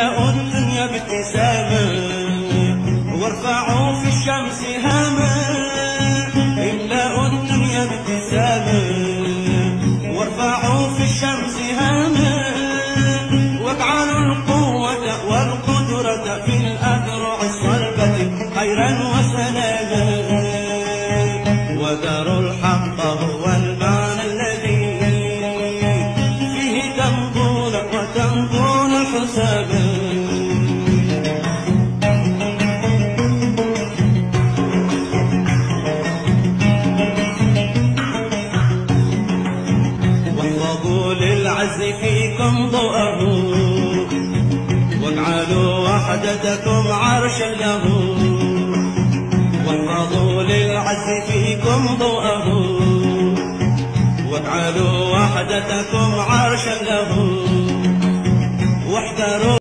املأوا الدنيا بابتسامة وارفعوا في الشمس هامة. املأوا الدنيا بابتسامة وارفعوا في الشمس هامة. واجعلوا القوة والقدرة في الأذرع الصلبة خيرا وسلاما. وذروا الحق هو المعنى الذي فيه تمضون وتمضون حسابا. واحفظوا للعز فيكم ضوءه واجعلوا وحدتكم عرشا له. واحفظوا للعز فيكم ضوءه واجعلوا وحدتكم عرشا له. واحذروا